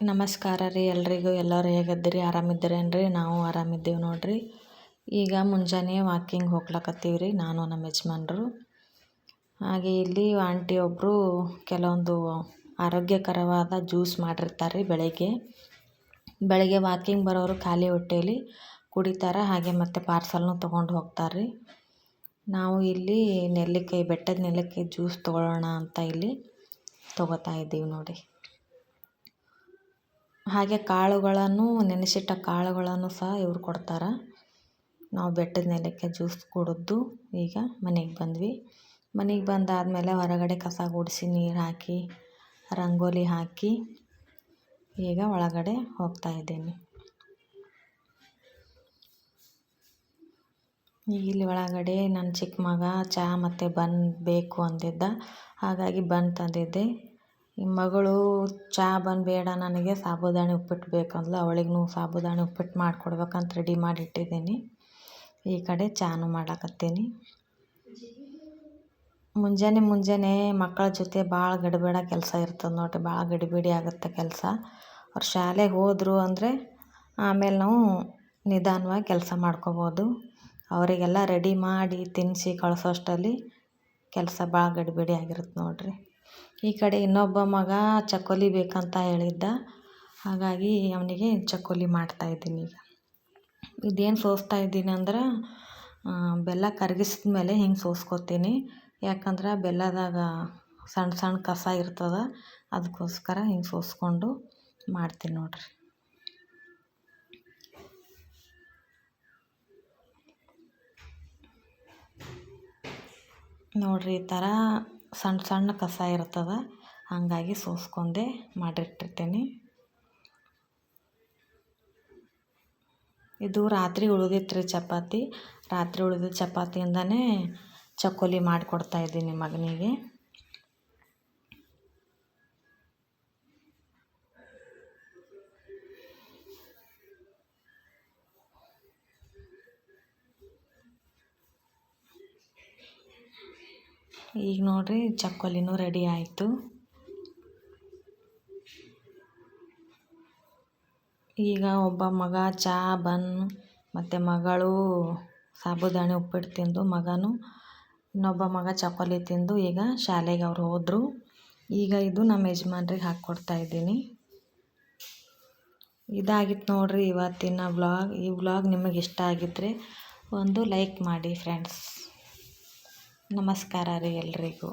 ನಮಸ್ಕಾರ ರೀ ಎಲ್ರಿಗೂ. ಎಲ್ಲರೂ ಹೇಗಿದ್ದೀರಿ? ಆರಾಮಿದ್ದೀರೇನ್ರಿ? ನಾವು ಆರಾಮಿದ್ದೀವಿ ನೋಡ್ರಿ. ಈಗ ಮುಂಜಾನೆ ವಾಕಿಂಗ್ ಹೋಗ್ಲಕತ್ತೀವಿ ರೀ, ನಾನು ನಮ್ಮ ಯಜಮಾನ್ರು. ಹಾಗೆ ಇಲ್ಲಿ ಆಂಟಿ ಒಬ್ಬರು ಕೆಲವೊಂದು ಆರೋಗ್ಯಕರವಾದ ಜ್ಯೂಸ್ ಮಾಡಿರ್ತಾರೆ ರೀ. ಬೆಳಗ್ಗೆ ವಾಕಿಂಗ್ ಬರೋರು ಖಾಲಿ ಹೊಟ್ಟೆಯಲ್ಲಿ ಕುಡಿತಾರೆ. ಹಾಗೆ ಮತ್ತು ಪಾರ್ಸಲ್ನು ತೊಗೊಂಡು ಹೋಗ್ತಾರೆ ರೀ. ನಾವು ಇಲ್ಲಿ ಬೆಟ್ಟದ ನೆಲ್ಲಿಕಾಯಿ ಜ್ಯೂಸ್ ತೊಗೊಳ್ಳೋಣ ಅಂತ ಇಲ್ಲಿ ತೊಗೋತಾ ಇದ್ದೀವಿ ನೋಡಿ. ಹಾಗೆ ಕಾಳುಗಳನ್ನು, ನೆನೆಸಿಟ್ಟ ಕಾಳುಗಳನ್ನು ಸಹ ಇವ್ರು ಕೊಡ್ತಾರೆ. ನಾವು ಬೆಟ್ಟದ ನೆಲ್ಲಿಕಾಯಿ ಜ್ಯೂಸ್ ಕುಡಿದು ಈಗ ಮನೆಗೆ ಬಂದ್ವಿ. ಮನೆಗೆ ಬಂದಾದಮೇಲೆ ಹೊರಗಡೆ ಕಸ ಗುಡಿಸಿ, ನೀರು ಹಾಕಿ, ರಂಗೋಲಿ ಹಾಕಿ ಈಗ ಒಳಗಡೆ ಹೋಗ್ತಾ ಇದ್ದೀನಿ. ಈಗ ಇಲ್ಲಿ ಒಳಗಡೆ ನನ್ನ ಚಿಕ್ಕ ಮಗ ಚಹಾ ಮತ್ತು ಬನ್ ಬೇಕು ಅಂದಿದ್ದ. ಹಾಗಾಗಿ ಬನ್ ತಂದಿದ್ದೆ. ಈ ಮಗಳು ಚಹಾ ಬನ್ ಬೇಡ, ನನಗೆ ಸಾಬುದಾಣಿ ಉಪ್ಪಿಟ್ಟು ಬೇಕಂದ್ಲು. ಅವಳಿಗೂ ಸಾಬುದಾಣಿ ಉಪ್ಪಿಟ್ಟು ಮಾಡಿಕೊಡ್ಬೇಕಂತ ರೆಡಿ ಮಾಡಿಟ್ಟಿದ್ದೀನಿ. ಈ ಕಡೆ ಚಹಾನು ಮಾಡಾಕತ್ತೀನಿ. ಮುಂಜಾನೆ ಮಕ್ಕಳ ಜೊತೆ ಭಾಳ ಗಡಿಬೇಡ ಕೆಲಸ ಇರ್ತದೆ ನೋಡಿರಿ. ಭಾಳ ಗಡಿಬಿಡಿ ಆಗುತ್ತೆ ಕೆಲಸ. ಅವ್ರು ಶಾಲೆಗೆ ಹೋದರು ಅಂದರೆ ಆಮೇಲೆ ನಾವು ನಿಧಾನವಾಗಿ ಕೆಲಸ ಮಾಡ್ಕೋಬೋದು. ಅವರಿಗೆಲ್ಲ ರೆಡಿ ಮಾಡಿ ತಿನ್ನಿಸಿ ಕಳಿಸೋಷ್ಟರಲ್ಲಿ ಕೆಲಸ ಭಾಳ ಗಡಿಬಿಡಿ ಆಗಿರುತ್ತೆ ನೋಡಿರಿ. ಈ ಕಡೆ ಇನ್ನೊಬ್ಬ ಮಗ ಚಕ್ಕೋಲಿ ಬೇಕಂತ ಹೇಳಿದ್ದ. ಹಾಗಾಗಿ ಅವನಿಗೆ ಚಕ್ಕೋಲಿ ಮಾಡ್ತಾಯಿದ್ದೀನಿ. ಈಗ ಇದೇನು ಸೋಸ್ತಾ ಇದ್ದೀನಿ ಅಂದ್ರೆ ಬೆಲ್ಲ ಕರಗಿಸಿದ ಮೇಲೆ ಹಿಂಗೆ ಸೋಸ್ಕೋತೀನಿ. ಯಾಕಂದ್ರೆ ಬೆಲ್ಲದಾಗ ಸಣ್ಣ ಸಣ್ಣ ಕಸ ಇರ್ತದೆ, ಅದಕ್ಕೋಸ್ಕರ ಹಿಂಗೆ ಸೋಸ್ಕೊಂಡು ಮಾಡ್ತೀನಿ ನೋಡಿರಿ. ನೋಡಿರಿ, ಈ ಥರ ಸಣ್ಣ ಸಣ್ಣ ಕಸ ಇರ್ತದೆ, ಹಾಗಾಗಿ ಸೋಸ್ಕೊಂಡೆ ಮಾಡಿಟ್ಟಿರ್ತೀನಿ. ಇದು ರಾತ್ರಿ ಉಳಿದಿತ್ತು ರೀ ಚಪಾತಿ. ರಾತ್ರಿ ಉಳಿದ ಚಪಾತಿಯಿಂದನೇ ಚಕ್ಕೋಲಿ ಮಾಡಿಕೊಡ್ತಾಯಿದ್ದೀನಿ ಮಗನಿಗೆ. ಈಗ ನೋಡಿರಿ ಚಕ್ಕೋಲಿನೂ ರೆಡಿ ಆಯಿತು. ಈಗ ಒಬ್ಬ ಮಗ ಚಹಾ ಬನ್ ಮತ್ತು ಮಗಳು ಸಾಬುದಾಣಿ ಉಪ್ಪಿಟ್ಟು ತಿಂದು, ಇನ್ನೊಬ್ಬ ಮಗ ಚಕ್ಕೋಲಿ ತಿಂದು ಈಗ ಶಾಲೆಗೆ ಅವ್ರು ಹೋದರು. ಈಗ ಇದು ನಮ್ಮ ಯಜಮಾನ್ರಿಗೆ ಹಾಕ್ಕೊಡ್ತಾ ಇದ್ದೀನಿ. ಇದಾಗಿತ್ತು ನೋಡಿರಿ ಇವತ್ತಿನ ವ್ಲಾಗ್. ಈ ವ್ಲಾಗ್ ನಿಮಗೆ ಇಷ್ಟ ಆಗಿದ್ದರೆ ಒಂದು ಲೈಕ್ ಮಾಡಿ ಫ್ರೆಂಡ್ಸ್. ನಮಸ್ಕಾರ ರೀ ಎಲ್ರಿಗೂ.